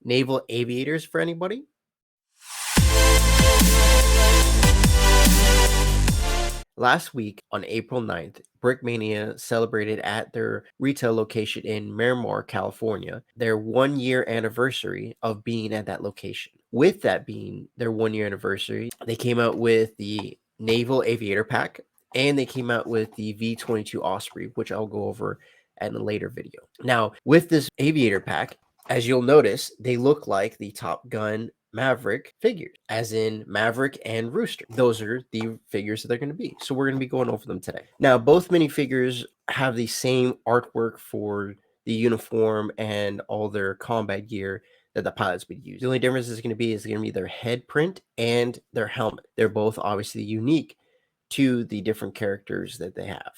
Naval Aviators for anybody? Last week on April 9th, Brickmania celebrated at their retail location in Miramar, California, their 1 year anniversary of being at that location. With that being their 1 year anniversary, they came out with the Naval Aviator Pack and they came out with the V-22 Osprey, which I'll go over in a later video. Now, with this Aviator Pack, as you'll notice, they look like the Top Gun Maverick figures, as in Maverick and Rooster. Those are the figures that they're going to be. So we're going to be going over them today. Now, both minifigures have the same artwork for the uniform and all their combat gear that the pilots would use. The only difference is going to be their head print and their helmet. They're both obviously unique to the different characters that they have.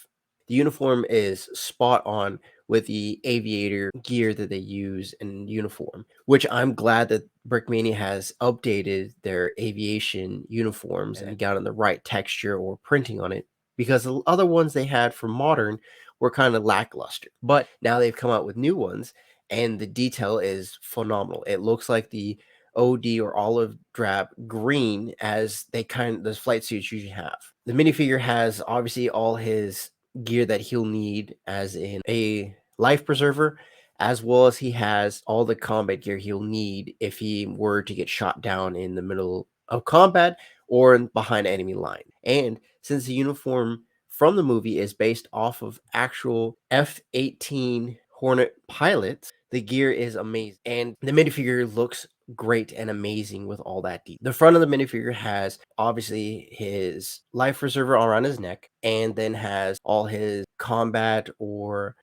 The uniform is spot on with the aviator gear that they use in uniform, which I'm glad that Brickmania has updated their aviation uniforms and got on the right texture or printing on it, because the other ones they had for modern were kind of lackluster. But now they've come out with new ones and the detail is phenomenal. It looks like the OD or olive drab green as the flight suits usually have. The minifigure has obviously all his gear that he'll need, as in a life preserver, as well as he has all the combat gear he'll need if he were to get shot down in the middle of combat or behind enemy line. And since the uniform from the movie is based off of actual F-18 Hornet pilots, the gear is amazing and the minifigure looks great and amazing with all that detail. The front of the minifigure has obviously his life preserver around his neck, and then has all his combat or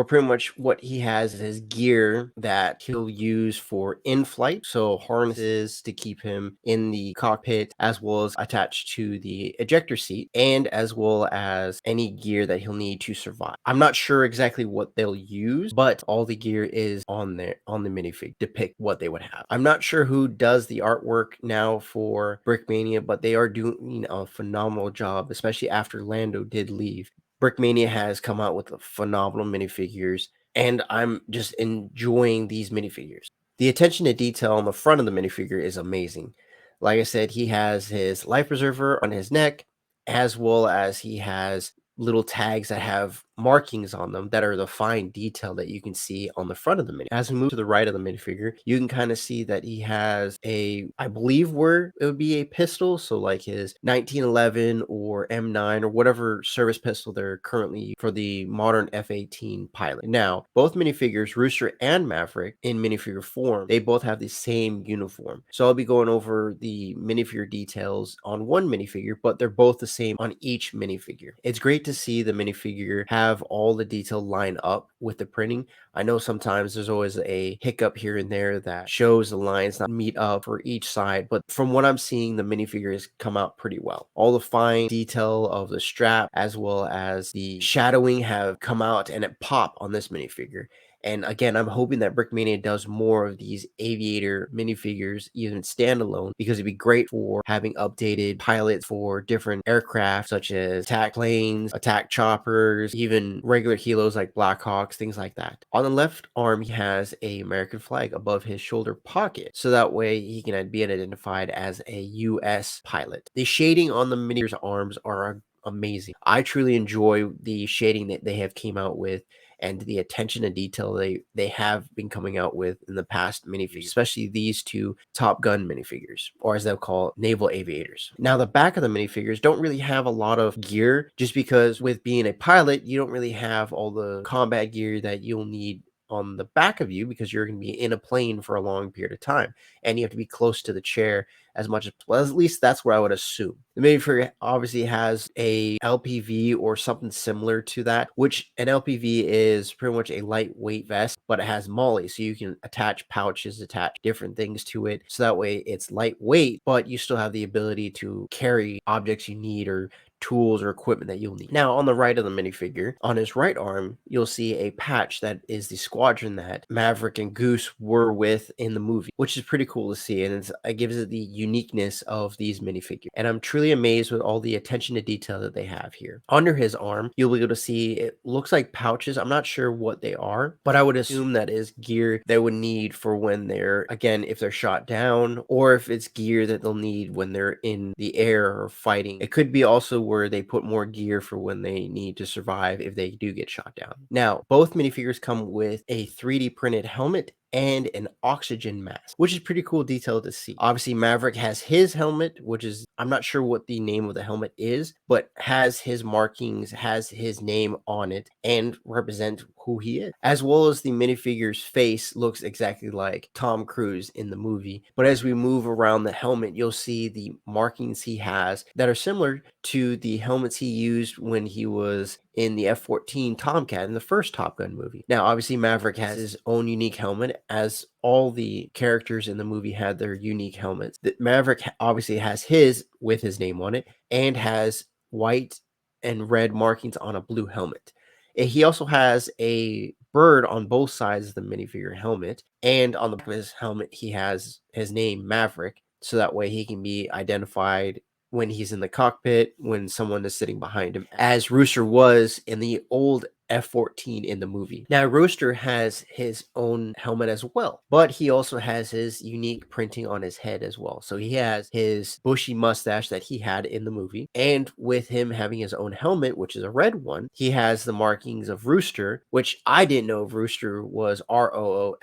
pretty much what he has is his gear that he'll use for in-flight. So harnesses to keep him in the cockpit, as well as attached to the ejector seat, and as well as any gear that he'll need to survive. I'm not sure exactly what they'll use, but all the gear is on there on the minifig, depict what they would have. I'm not sure who does the artwork now for Brickmania, but they are doing a phenomenal job, especially after Lando did leave. Brickmania has come out with phenomenal minifigures, and I'm just enjoying these minifigures. The attention to detail on the front of the minifigure is amazing. Like I said, he has his life preserver on his neck, as well as he has little tags that have markings on them that are the fine detail that you can see on the front of the mini. As we move to the right of the minifigure, you can kind of see that he has I believe where it would be a pistol, so like his 1911 or M9 or whatever service pistol they're currently for the modern F-18 pilot. Now, both minifigures, Rooster and Maverick, in minifigure form, they both have the same uniform. So I'll be going over the minifigure details on one minifigure, but they're both the same on each minifigure. It's great to see the minifigure have all the detail line up with the printing. I know sometimes there's always a hiccup here and there that shows the lines not meet up for each side, but from what I'm seeing, the minifigure has come out pretty well. All the fine detail of the strap as well as the shadowing have come out and it pop on this minifigure. And again, I'm hoping that Brickmania does more of these aviator minifigures, even standalone, because it'd be great for having updated pilots for different aircraft, such as attack planes, attack choppers, even regular helos like Blackhawks, things like that. On the left arm, he has a American flag above his shoulder pocket, so that way he can be identified as a U.S. pilot. The shading on the minifigure's arms are amazing. I truly enjoy the shading that they have came out with and the attention to detail they have been coming out with in the past minifigures, especially these two Top Gun minifigures, or as they'll call it, Naval Aviators. Now, the back of the minifigures don't really have a lot of gear, just because with being a pilot, you don't really have all the combat gear that you'll need on the back of you, because you're going to be in a plane for a long period of time and you have to be close to the chair as much as well. At least that's where I would assume. The minifigure obviously has a LPV or something similar to that, which an LPV is pretty much a lightweight vest, but it has MOLLE, so you can attach pouches, attach different things to it, so that way it's lightweight, but you still have the ability to carry objects you need or tools or equipment that you'll need. Now, on the right of the minifigure, on his right arm, you'll see a patch that is the squadron that Maverick and Goose were with in the movie, which is pretty cool to see, and it gives it the uniqueness of these minifigures. And I'm truly amazed with all the attention to detail that they have here. Under his arm, you'll be able to see it looks like pouches. I'm not sure what they are, but I would assume that is gear they would need for when they're, again, if they're shot down, or if it's gear that they'll need when they're in the air or fighting. It could be also where they put more gear for when they need to survive if they do get shot down. Now, both minifigures come with a 3D printed helmet and an oxygen mask, which is pretty cool detail to see. Obviously, Maverick has his helmet, which is, I'm not sure what the name of the helmet is, but has his markings, has his name on it, and represents who he is. As well as the minifigure's face looks exactly like Tom Cruise in the movie. But as we move around the helmet, you'll see the markings he has that are similar to the helmets he used when he was in the F-14 Tomcat in the first Top Gun movie. Now, obviously, Maverick has his own unique helmet, as all the characters in the movie had their unique helmets. Maverick obviously has his with his name on it and has white and red markings on a blue helmet. He also has a bird on both sides of the minifigure helmet, and on the back of his helmet, he has his name Maverick, so that way he can be identified when he's in the cockpit, when someone is sitting behind him, as Rooster was in the old F-14 in the movie. Now, Rooster has his own helmet as well, but he also has his unique printing on his head as well. So he has his bushy mustache that he had in the movie, and with him having his own helmet, which is a red one, he has the markings of Rooster, which I didn't know Rooster was Rooster.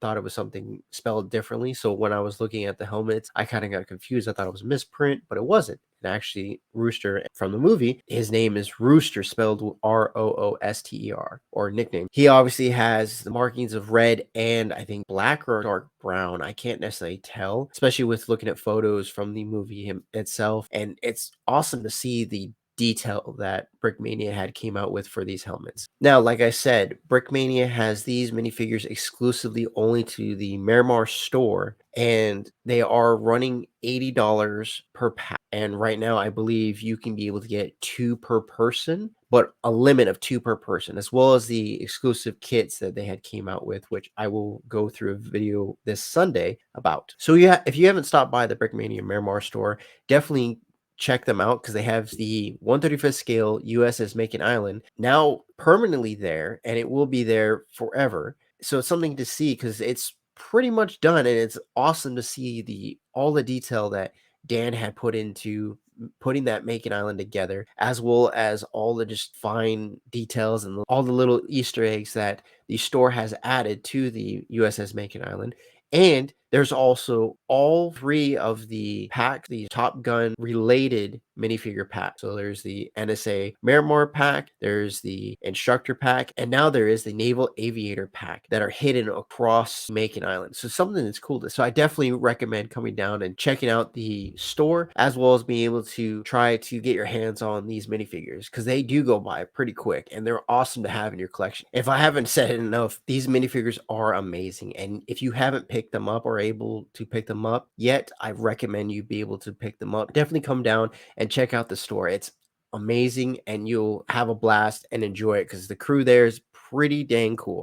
Thought it was something spelled differently. So when I was looking at the helmets, I kind of got confused. I thought it was a misprint, but it wasn't. And actually, Rooster from the movie, his name is Rooster, spelled Rooster, or nickname. He obviously has the markings of red and I think black or dark brown. I can't necessarily tell, especially with looking at photos from the movie itself. And it's awesome to see the detail that Brickmania had came out with for these helmets. Now, like I said, Brickmania has these minifigures exclusively only to the Miramar store, and they are running $80 per pack. And right now, I believe you can be able to get 2 per person, but a limit of 2 per person, as well as the exclusive kits that they had came out with, which I will go through a video this Sunday about. So yeah, if you haven't stopped by the Brickmania Miramar store, definitely check them out, because they have the 1/35th scale USS Macon Island now permanently there, and it will be there forever. So it's something to see, because it's pretty much done, and it's awesome to see all the detail that Dan had put into putting that Macon Island together, as well as all the just fine details and all the little Easter eggs that the store has added to the USS Macon Island. And there's also all 3 of the pack, the Top Gun related minifigure pack. So there's the NSA Miramar pack, there's the Instructor pack, and now there is the Naval Aviator pack that are hidden across Macon Island. So something that's cool. So I definitely recommend coming down and checking out the store, as well as being able to try to get your hands on these minifigures, because they do go by pretty quick and they're awesome to have in your collection. If I haven't said it enough, these minifigures are amazing. And if you haven't picked them up or able to pick them up yet, I recommend you be able to pick them up. Definitely come down and check out the store. It's amazing, and you'll have a blast and enjoy it, because the crew there is pretty dang cool.